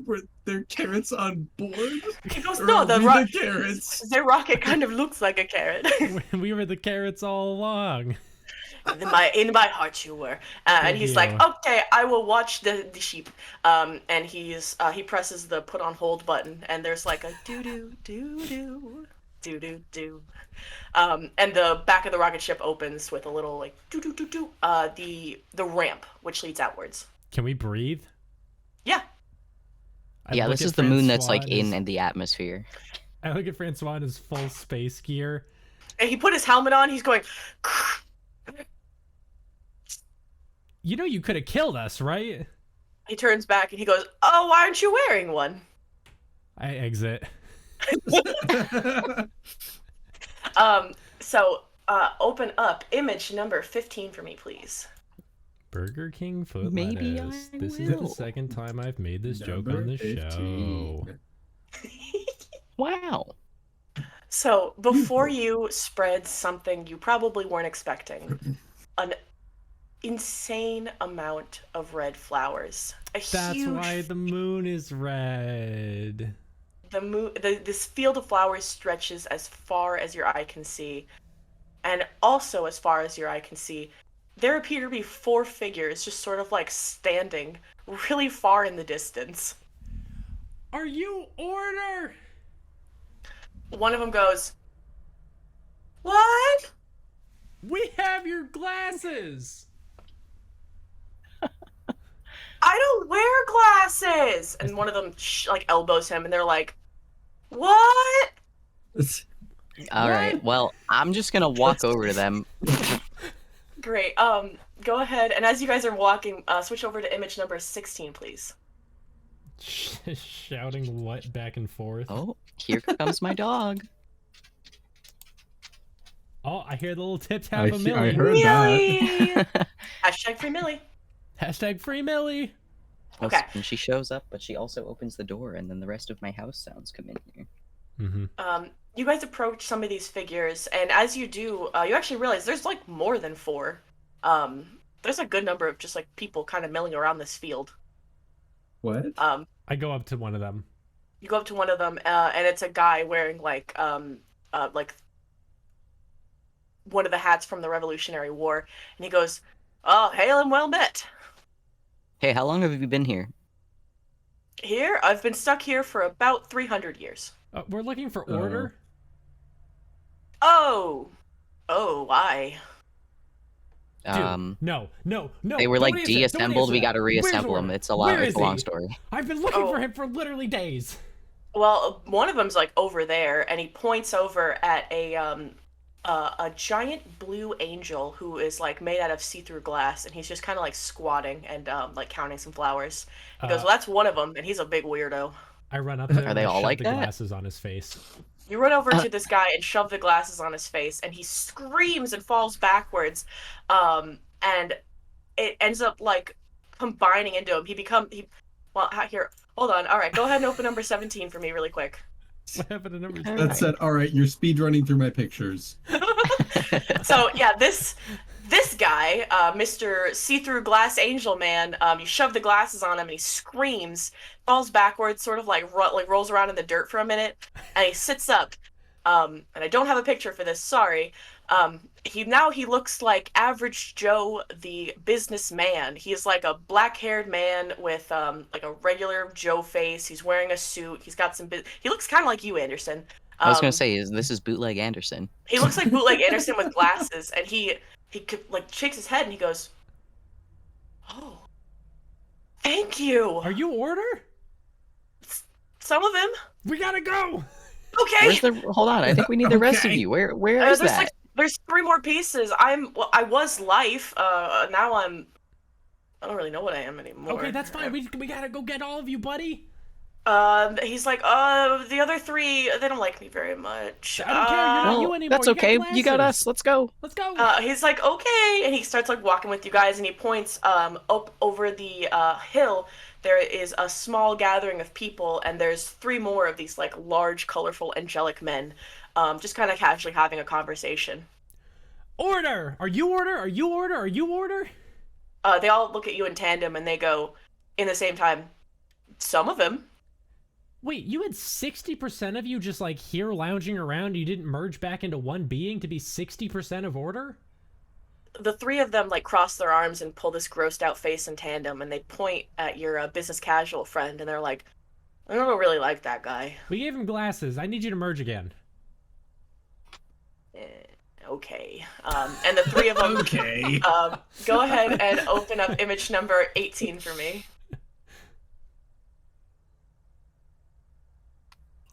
Were there carrots on board? He goes, Or "No, are the we carrots. the rocket kind of looks like a carrot." We were the carrots all along. In my heart you were. And he's like, you. "Okay, I will watch the sheep." And he presses the put on hold button, and there's like a doo doo doo doo doo doo doo. And the back of the rocket ship opens with a little like doo doo doo doo. The ramp which leads outwards. Can we breathe? Yeah. I Yeah, look this at is the moon that's like Francois in in the atmosphere. I look at Francois in his full space gear. And he put his helmet on. He's going. You know you could have killed us, right? He turns back and he goes, "Oh, why aren't you wearing one?" I exit. So open up image number 15 for me, please. Burger King foot Maybe lettuce. I This is will. the second time I've made this joke Number on the 15. show. Wow. So before you spread something you probably weren't expecting, an insane amount of red flowers. That's Huge, why the moon is red. this field of flowers stretches as far as your eye can see, and also as far as your eye can see, there appear to be 4 figures just sort of like standing really far in the distance. Are you Order? One of them goes, "What?" We have your glasses. "I don't wear glasses." And one of them like elbows him, and they're like, "What?" All right. Well, I'm just gonna walk over to them. Great. Go ahead, and as you guys are walking, switch over to image number 16, please. Shouting what back and forth. Oh, here comes my dog. Oh, I hear the little tip tap of I Millie. heard that. Millie! Hashtag free Millie. Hashtag free Millie. Okay. And she shows up, but she also opens the door, and then the rest of my house sounds come in here. Mm-hmm. You guys approach some of these figures, and as you do, you actually realize there's like more than 4. There's a good number of just like people kind of milling around this field. What? I go up to one of them. You go up to one of them, and it's a guy wearing like one of the hats from the Revolutionary War, and he goes, "Oh, hail and well met. Hey, how long have you been here? Here, I've been stuck here for about 300 years. We're looking for Order. Oh, why? Dude, no. They were don't like answer, deassembled. don't We answer got to that. reassemble Where's them. Order? It's a Where it's is a long he? story. I've been looking Oh. for him for literally days. Well, one of them's like over there, and he points over at a giant blue angel who is like made out of see-through glass, and he's just kind of like squatting and like counting some flowers. He goes, "Well, that's one of them, and he's a big weirdo." I run up to him Are they and all shove like the that? glasses on his face. You run over to this guy and shove the glasses on his face, and he screams and falls backwards, and it ends up like combining into him. Well, here, hold on. All right, go ahead and open number 17 for me really quick. What happened to number All 10? That said, all right, you're speed running through my pictures. So yeah, this guy, Mr. See-Through Glass Angel Man, you shove the glasses on him and he screams, falls backwards, sort of like rolls around in the dirt for a minute, and he sits up. And I don't have a picture for this, sorry. He looks like Average Joe the businessman. He's like a black-haired man with like a regular Joe face. He's wearing a suit. He's got he looks kind of like you, Anderson. I was gonna say, this is Bootleg Anderson. He looks like Bootleg Anderson with glasses, and he like shakes his head and he goes, "Oh, thank you." Are you Order? Some of them. We gotta go. Okay. Hold on, I think we need the rest of Okay. you. Where is that? There's 3 more pieces. I was Life. Now I don't really know what I am anymore. Okay, that's fine. We gotta go get all of you, buddy. He's like, the other 3, they don't like me very much. I don't care, you're not Well, you anymore. that's You got okay. You got glasses. us. Let's go. Let's go. He's like, okay, and he starts like walking with you guys, and he points up over the hill. There is a small gathering of people, and there's 3 more of these like large, colorful, angelic men, just kind of casually having a conversation. Order. Are you Order? Are you Order? Are you Order? They all look at you in tandem, and they go, in the same time, "Some of them." Wait, you had 60% of you just like here lounging around. You didn't merge back into one being to be 60% of Order? The 3 of them like cross their arms and pull this grossed out face in tandem, and they point at your business casual friend, and they're like, "I don't really like that guy." We gave him glasses. I need you to merge again. Okay. And the 3 of them Okay. go ahead and open up image number 18 for me.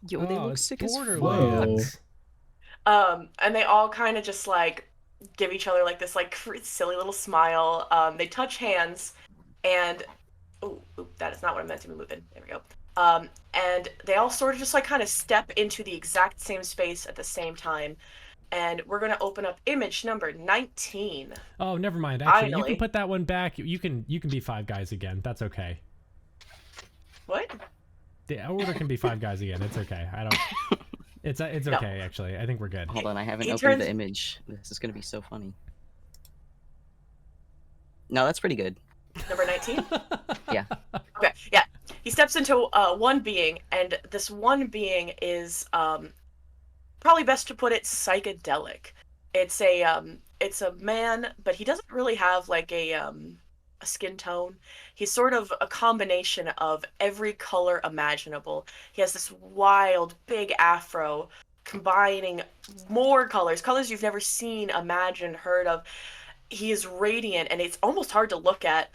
Yo, they Oh, look it's sick as fuck. Borderlands. And they all kind of just like give each other like this like silly little smile. They touch hands, and that is not what I meant to be moving. There we go. And they all sort of just like kind of step into the exact same space at the same time. And we're gonna open up image number 19. Oh, never mind. Actually, you Finally. can put that one back. You can be 5 guys again. That's okay. What? The Order can be 5 guys again. It's okay. I don't. It's No. okay actually. I think we're good. Hold on, I haven't He opened turns- the image. This is gonna be so funny. No, that's pretty good. Number 19? Yeah. Okay, yeah. He steps into one being, and this one being is probably best to put it psychedelic. It's a man, but he doesn't really have like a skin tone. He's sort of a combination of every color imaginable. He has this wild big afro combining more colors you've never seen, imagined, heard of. He is radiant and it's almost hard to look at.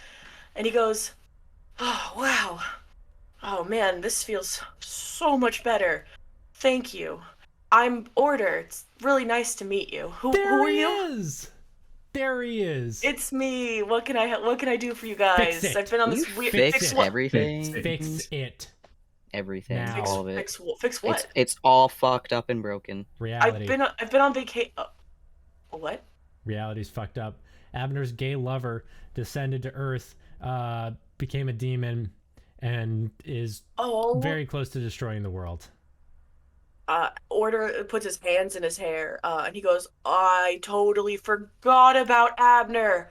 And he goes, "Oh, wow. Oh man, this feels so much better. Thank you. I'm Order. It's really nice to meet you. Who are you?" There he is. It's me. What can I do for you guys? Fix it. I've been on this weird Fix what? everything. Fix it. Everything. Now. All of it. Fix what? It's all fucked up and broken. Reality. I've been on vacation. What? Reality's fucked up. Abner's gay lover descended to Earth, became a demon, and is very close to destroying the world. Order puts his hands in his hair, and he goes, "I totally forgot about Abner.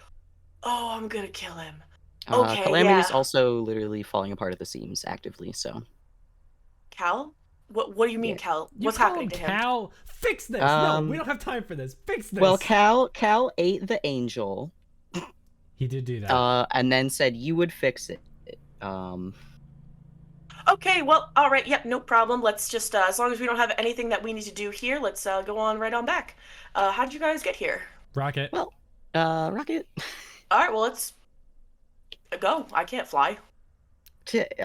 Oh, I'm gonna kill him." Okay, Calamity's yeah. also literally falling apart at the seams actively, so. Cal? What do you mean, Yeah. Cal? You What's call happening him to him? Cal? Fix this. No, we don't have time for this. Fix this. Well, Cal ate the angel, He did do that. and then said you would fix it. Okay, well, all right, yep, no problem. Let's just, as long as we don't have anything that we need to do here, let's go on right on back. How did you guys get here? Rocket. Well, Rocket. All right, well, let's go. I can't fly.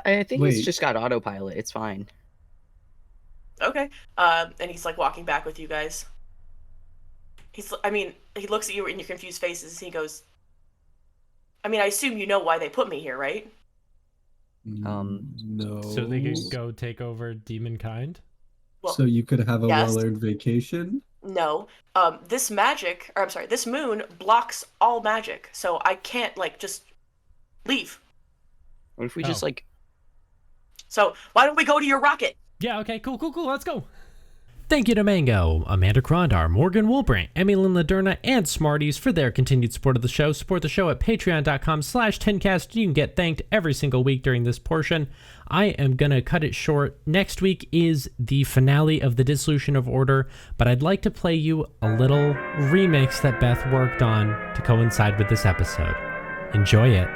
I think Wait. it's just got autopilot. It's fine. Okay. And he's like walking back with you guys. He looks at you in your confused faces. He goes, I assume you know why they put me here, right? No. So they could go take over demonkind? Well, So you could have a yes. well-earned vacation? No. This moon blocks all magic, so I can't, just leave. What if we just, So, why don't we go to your rocket? Yeah, okay, cool. Let's go. Thank you to Mango, Amanda Krondar, Morgan Woolbrant, Emily Laderna, and Smarties for their continued support of the show. Support the show at patreon.com/10cast. You can get thanked every single week during this portion. I am going to cut it short. Next week is the finale of the Dissolution of Order, but I'd like to play you a little remix that Beth worked on to coincide with this episode. Enjoy it.